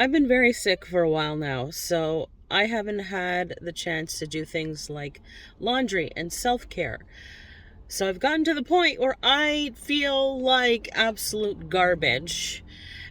I've been very sick for a while now, so I haven't had the chance to do things like laundry and self-care. So I've gotten to the point where I feel like absolute garbage.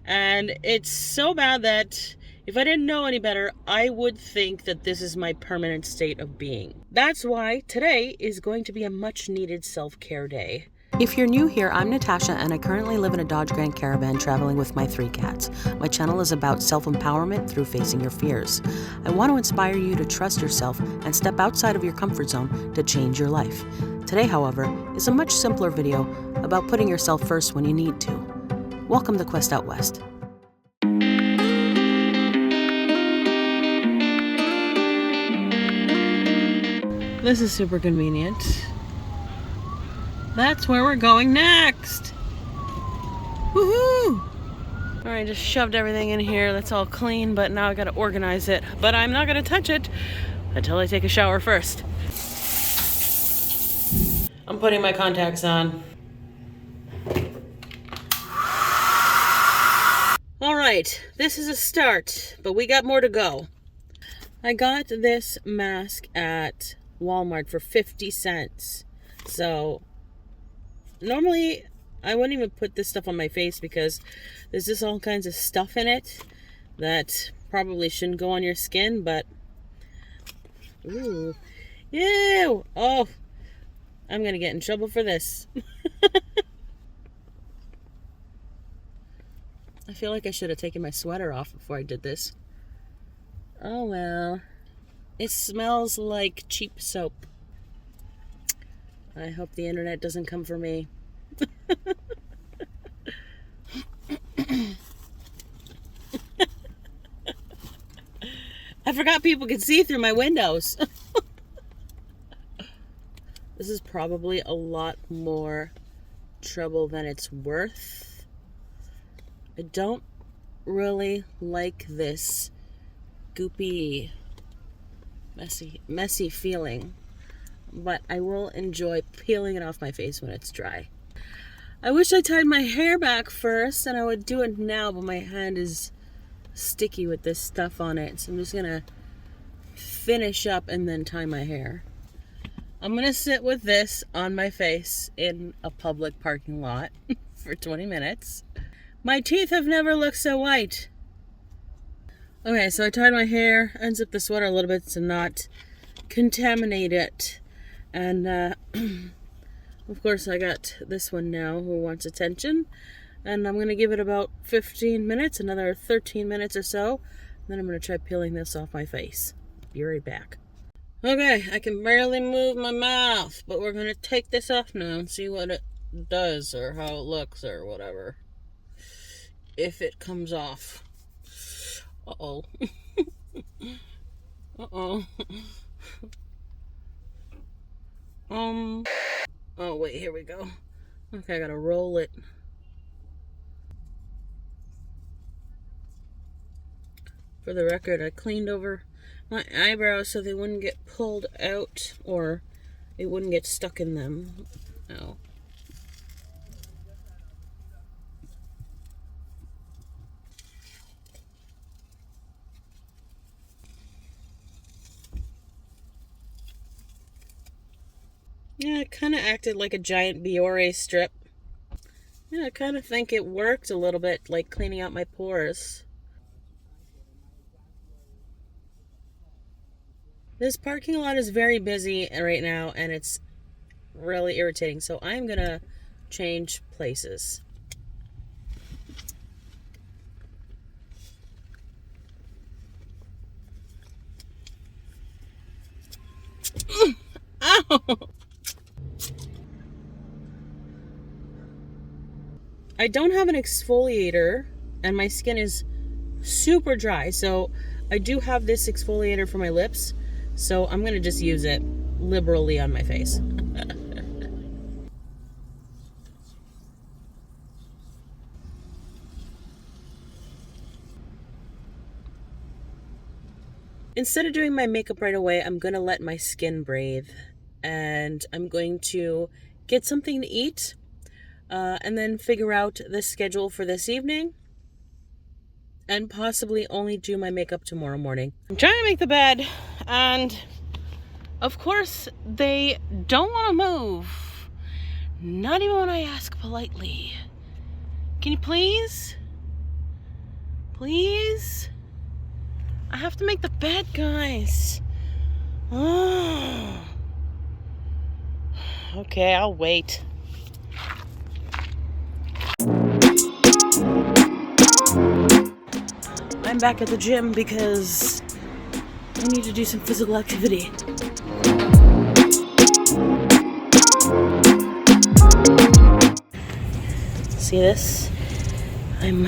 And it's so bad that if I didn't know any better, I would think that this is my permanent state of being. That's why today is going to be a much needed self-care day. If you're new here, I'm Natasha, and I currently live in a Dodge Grand Caravan traveling with my 3 cats. My channel is about self-empowerment through facing your fears. I want to inspire you to trust yourself and step outside of your comfort zone to change your life. Today, however, is a much simpler video about putting yourself first when you need to. Welcome to Quest Out West. This is super convenient. That's where we're going next. Woohoo! Alright, just shoved everything in here. That's all clean, but now I gotta organize it. But I'm not gonna touch it until I take a shower first. I'm putting my contacts on. Alright, this is a start, but we got more to go. I got this mask at Walmart for 50 cents. So normally, I wouldn't even put this stuff on my face because there's just all kinds of stuff in it that probably shouldn't go on your skin, but ooh, ew, oh, I'm gonna get in trouble for this. I feel like I should have taken my sweater off before I did this. Oh well, it smells like cheap soap. I hope the internet doesn't come for me. I forgot people could see through my windows. This is probably a lot more trouble than it's worth. I don't really like this goopy, messy feeling, but I will enjoy peeling it off my face when it's dry. I wish I tied my hair back first, and I would do it now, but my hand is sticky with this stuff on it, so I'm just gonna finish up and then tie my hair. I'm gonna sit with this on my face in a public parking lot for 20 minutes. My teeth have never looked so white. Okay, so I tied my hair, unzipped the sweater a little bit to not contaminate it. And of course I got this one now who wants attention. And I'm going to give it about 15 minutes, another 13 minutes or so. Then I'm going to try peeling this off my face. Be right back. Okay, I can barely move my mouth, but we're going to take this off now and see what it does or how it looks or whatever. If it comes off. Uh-oh. Uh-oh. Oh, wait, here we go. Okay, I gotta roll it. For the record, I cleaned over my eyebrows so they wouldn't get pulled out or it wouldn't get stuck in them. Oh. Yeah, it kind of acted like a giant Biore strip. Yeah, I kind of think it worked a little bit, like cleaning out my pores. This parking lot is very busy right now, and it's really irritating, so I'm gonna change places. Ow! I don't have an exfoliator, and my skin is super dry, so I do have this exfoliator for my lips, so I'm gonna just use it liberally on my face. Instead of doing my makeup right away, I'm gonna let my skin breathe, and I'm going to get something to eat, and then figure out the schedule for this evening. and possibly only do my makeup tomorrow morning. I'm trying to make the bed, and of course they don't want to move. Not even when I ask politely. Can you please? Please? I have to make the bed, guys. Oh. Okay, I'll wait. I'm back at the gym because I need to do some physical activity. See this? I'm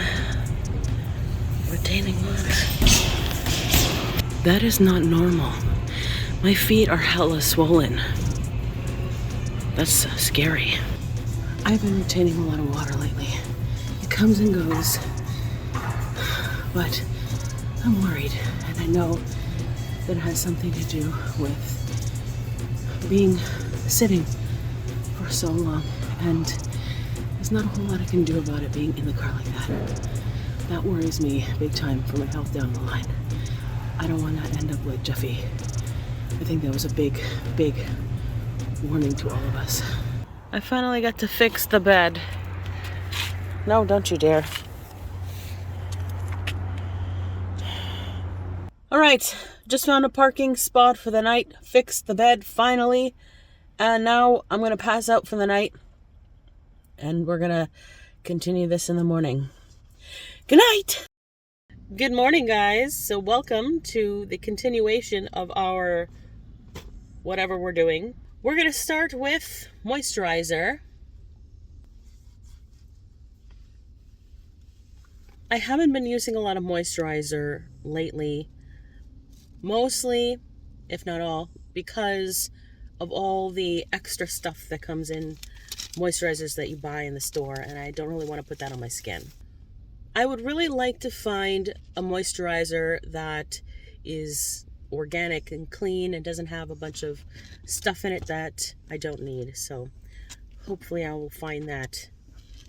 retaining water. That is not normal. My feet are hella swollen. That's scary. I've been retaining a lot of water lately. It comes and goes. But I'm worried, and I know that it has something to do with being sitting for so long, and there's not a whole lot I can do about it being in the car like that. That worries me big time for my health down the line. I don't want to end up like Jeffy. I think that was a big warning to all of us. I finally got to fix the bed. No, don't you dare. All right, just found a parking spot for the night, fixed the bed finally, and now I'm going to pass out for the night, and we're going to continue this in the morning. Good night! Good morning, guys. So welcome to the continuation of our whatever we're doing. We're going to start with moisturizer. I haven't been using a lot of moisturizer lately, mostly, if not all, because of all the extra stuff that comes in moisturizers that you buy in the store, and I don't really want to put that on my skin. I would really like to find a moisturizer that is organic and clean and doesn't have a bunch of stuff in it that I don't need. So hopefully I will find that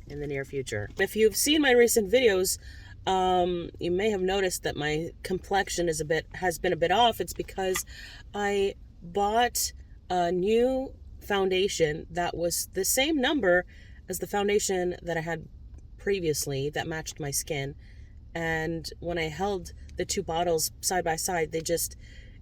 in the near future. If you've seen my recent videos, you may have noticed that my complexion has been a bit off. It's because I bought a new foundation that was the same number as the foundation that I had previously that matched my skin, and when I held the two bottles side by side, they just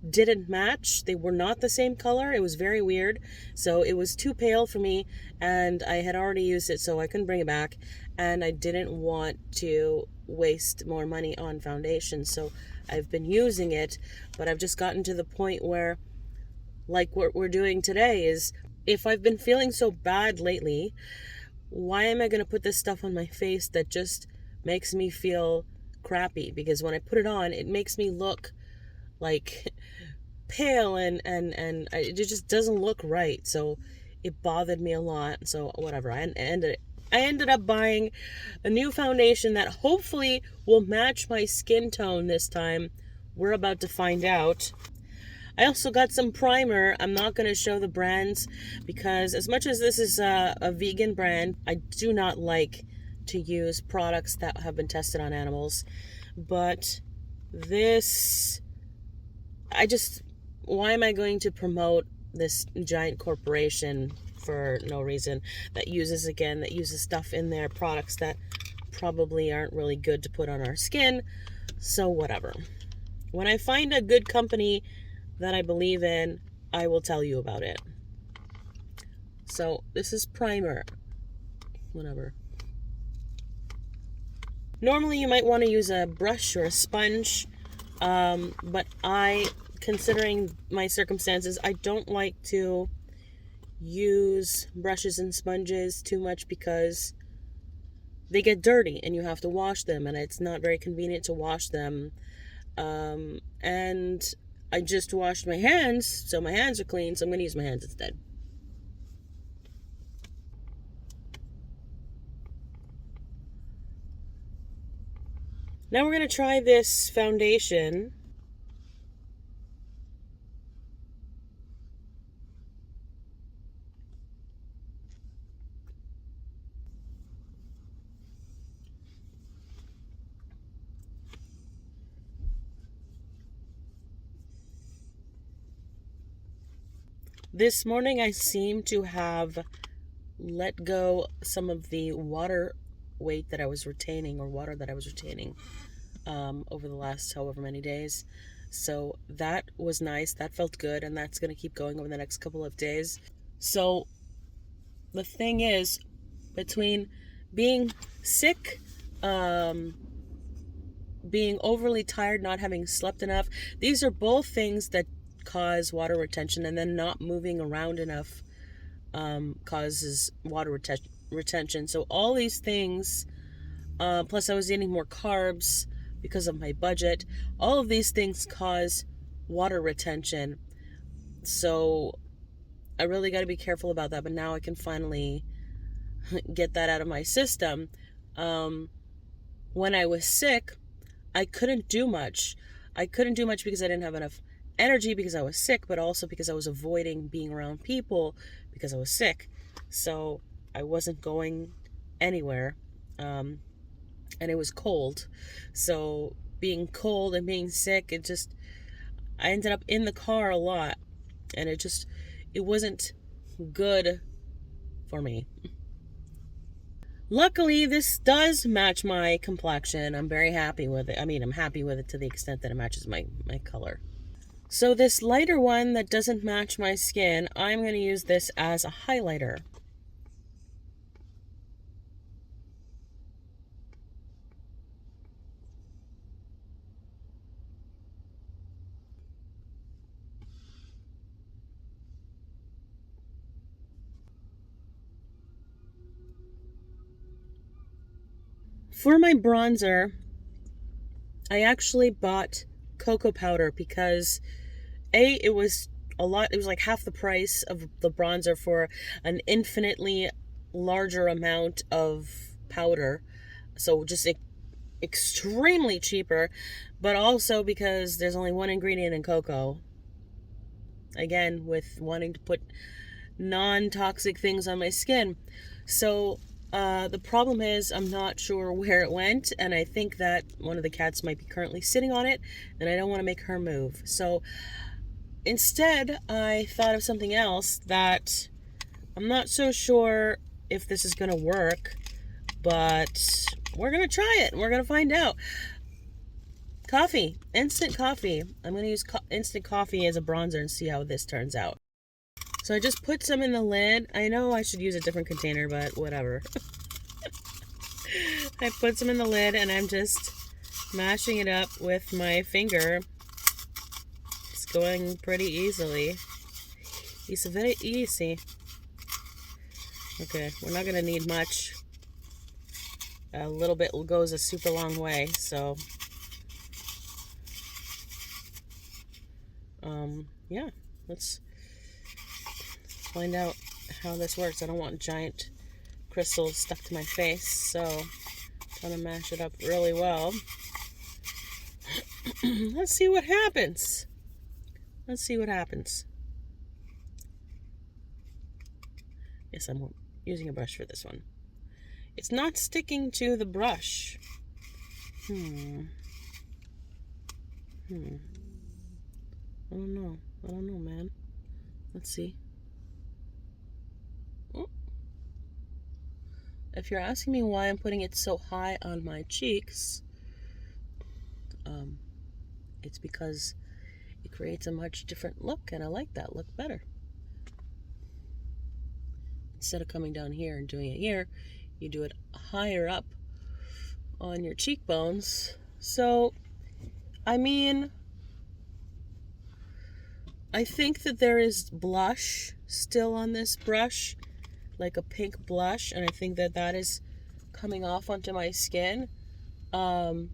didn't match. They were not the same color. It was very weird. So it was too pale for me, and I had already used it, so I couldn't bring it back, and I didn't want to waste more money on foundation, so I've been using it. But I've just gotten to the point where, like what we're doing today, is if I've been feeling so bad lately, why am I going to put this stuff on my face that just makes me feel crappy? Because when I put it on, it makes me look like pale, and it just doesn't look right. So it bothered me a lot. So whatever, I ended up buying a new foundation that hopefully will match my skin tone this time. We're about to find out. I also got some primer. I'm not going to show the brands because as much as this is a vegan brand, I do not like to use products that have been tested on animals. But this, why am I going to promote this giant corporation for no reason that uses stuff in their products that probably aren't really good to put on our skin? So whatever. When I find a good company that I believe in, I will tell you about it. So this is primer. Whatever. Normally you might want to use a brush or a sponge, but considering my circumstances, I don't like to use brushes and sponges too much because they get dirty and you have to wash them, and it's not very convenient to wash them. And I just washed my hands, so my hands are clean, so I'm going to use my hands instead. Now we're going to try this foundation. This morning I seem to have let go some of the water weight that I was retaining, or water that I was retaining over the last however many days. So that was nice. That felt good, and that's going to keep going over the next couple of days. So the thing is, between being sick, being overly tired, not having slept enough, these are both things that cause water retention, and then not moving around enough causes water retention. So all these things, plus I was eating more carbs because of my budget, all of these things cause water retention. So I really got to be careful about that, but now I can finally get that out of my system. When I was sick, I couldn't do much. I couldn't do much because I didn't have enough energy because I was sick, but also because I was avoiding being around people because I was sick. So I wasn't going anywhere. And it was cold. So being cold and being sick, I ended up in the car a lot. And it wasn't good for me. Luckily, this does match my complexion. I'm very happy with it. I mean, I'm happy with it to the extent that it matches my color. So this lighter one that doesn't match my skin, I'm going to use this as a highlighter. For my bronzer, I actually bought cocoa powder because it was a lot. It was like half the price of the bronzer for an infinitely larger amount of powder. So just extremely cheaper, but also because there's only one ingredient in cocoa. Again, with wanting to put non-toxic things on my skin. So the problem is I'm not sure where it went, and I think that one of the cats might be currently sitting on it, and I don't want to make her move. So instead, I thought of something else that I'm not so sure if this is going to work, but we're going to try it, and we're going to find out. Coffee. Instant coffee. I'm going to use instant coffee as a bronzer and see how this turns out. So I just put some in the lid. I know I should use a different container, but whatever. I put some in the lid and I'm just mashing it up with my finger. It's going pretty easily. It's very easy. Okay, we're not going to need much. A little bit goes a super long way, so... yeah, let's find out how this works. I don't want giant crystals stuck to my face, so I'm trying to mash it up really well. Let's see what happens. Let's see what happens. Yes, I'm using a brush for this one. It's not sticking to the brush. I don't know, man. Let's see. Oh. If you're asking me why I'm putting it so high on my cheeks, it's because it creates a much different look, and I like that look better. Instead of coming down here and doing it here, you do it higher up on your cheekbones. So, I mean, I think that there is blush still on this brush, like a pink blush, and I think that that is coming off onto my skin, because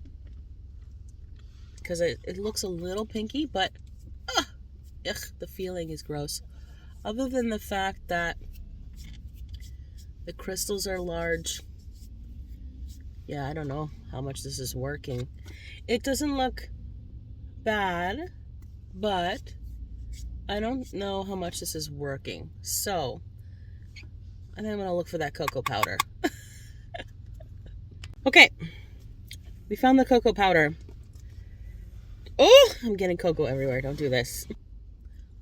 it looks a little pinky, but the feeling is gross. Other than the fact that the crystals are large, yeah, I don't know how much this is working. It doesn't look bad, but I don't know how much this is working. So, I think I'm going to look for that cocoa powder. Okay, we found the cocoa powder. Oh, I'm getting cocoa everywhere. Don't do this.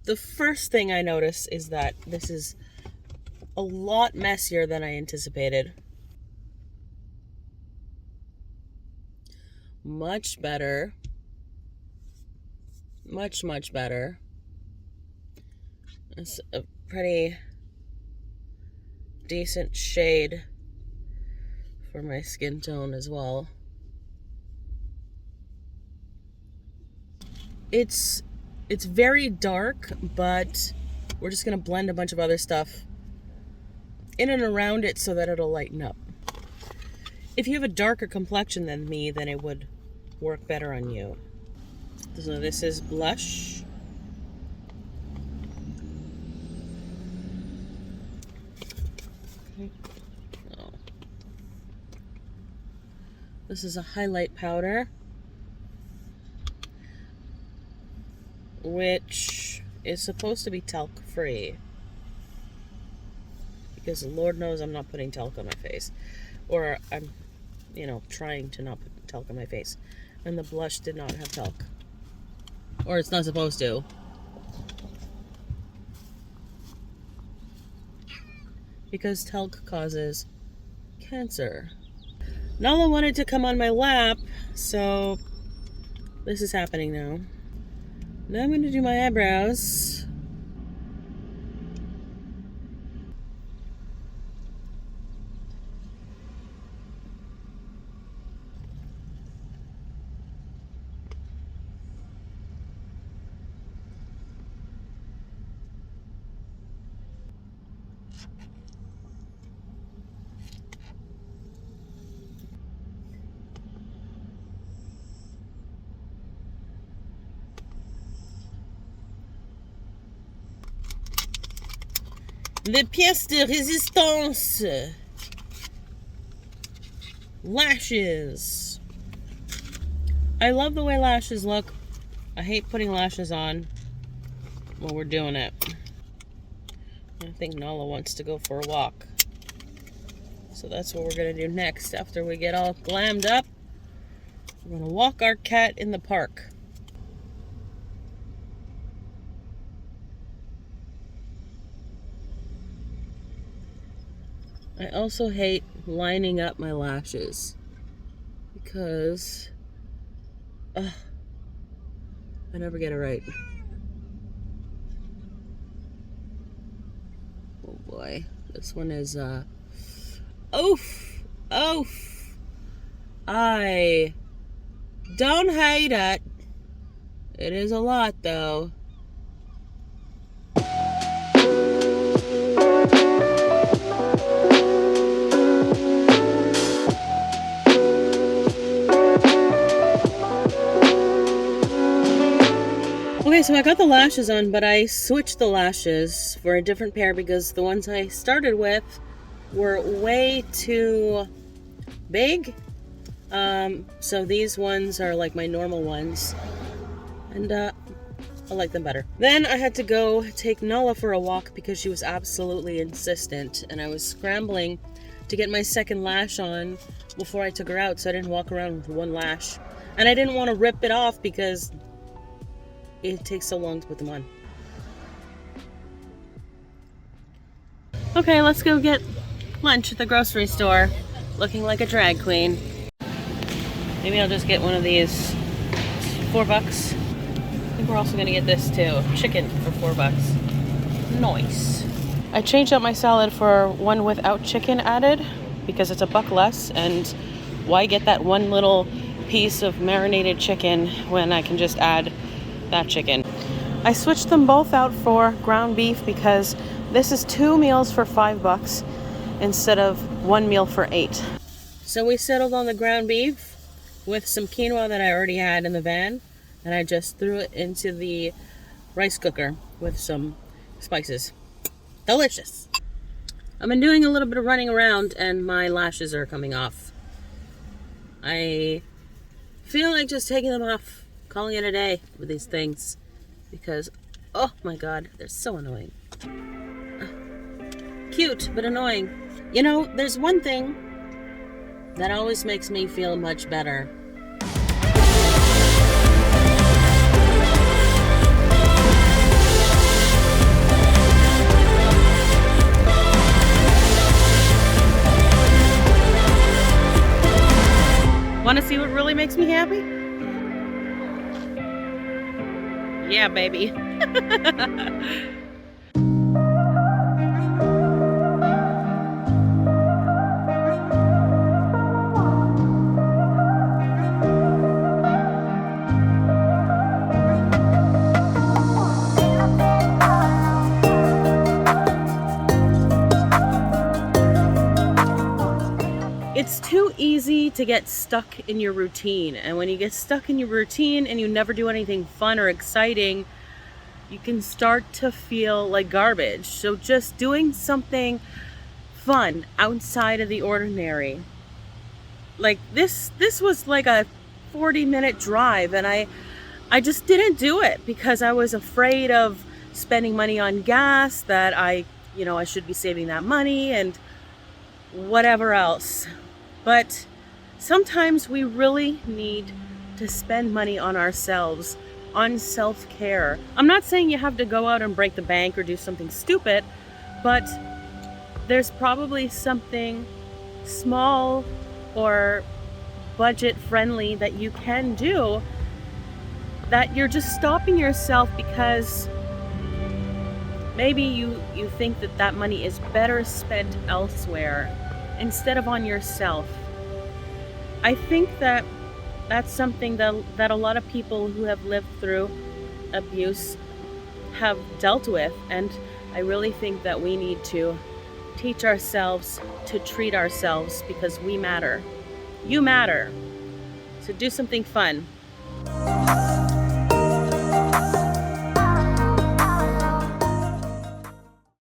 The first thing I notice is that this is a lot messier than I anticipated. Much better. Much, much better. It's a pretty decent shade for my skin tone as well. It's very dark, but we're just gonna blend a bunch of other stuff in and around it so that it'll lighten up. If you have a darker complexion than me, then it would work better on you. So this is blush. Oh. This is a highlight powder, which is supposed to be talc free, because Lord knows I'm not putting talc on my face, or I'm trying to not put talc on my face. And the blush did not have talc, or it's not supposed to. Because talc causes cancer. Nala wanted to come on my lap, so this is happening now. Now I'm going to do my eyebrows. The pièce de résistance. Lashes. I love the way lashes look. I hate putting lashes on when we're doing it. I think Nala wants to go for a walk. So that's what we're going to do next after we get all glammed up. We're going to walk our cat in the park. I also hate lining up my lashes because I never get it right. Oh boy, this one is oof. I don't hate it. It is a lot though. Okay, so I got the lashes on, but I switched the lashes for a different pair because the ones I started with were way too big. So these ones are like my normal ones, and I like them better. Then I had to go take Nala for a walk because she was absolutely insistent, and I was scrambling to get my second lash on before I took her out, so I didn't walk around with one lash. And I didn't want to rip it off because it takes so long to put them on. Okay, let's go get lunch at the grocery store, looking like a drag queen. Maybe I'll just get one of these. It's $4. I think we're also gonna get this too. Chicken for $4. Nice. I changed up my salad for one without chicken added because it's $1 less, and why get that one little piece of marinated chicken when I can just add that chicken. I switched them both out for ground beef because this is 2 meals for $5 instead of 1 meal for $8. So we settled on the ground beef with some quinoa that I already had in the van, and I just threw it into the rice cooker with some spices. Delicious. I've been doing a little bit of running around and my lashes are coming off. I feel like just taking them off, calling it a day with these things, because oh my god, they're so annoying. Cute but annoying. You know, there's one thing that always makes me feel much better. Yeah, baby. It's too easy to get stuck in your routine. And when you get stuck in your routine and you never do anything fun or exciting, you can start to feel like garbage. So just doing something fun outside of the ordinary. Like this was like a 40-minute drive, and I just didn't do it because I was afraid of spending money on gas, that I should be saving that money and whatever else. But sometimes we really need to spend money on ourselves, on self-care. I'm not saying you have to go out and break the bank or do something stupid, but there's probably something small or budget friendly that you can do, that you're just stopping yourself because maybe you think that money is better spent elsewhere instead of on yourself. I think that that's something that a lot of people who have lived through abuse have dealt with, and I really think that we need to teach ourselves to treat ourselves, because we matter. You matter. So do something fun.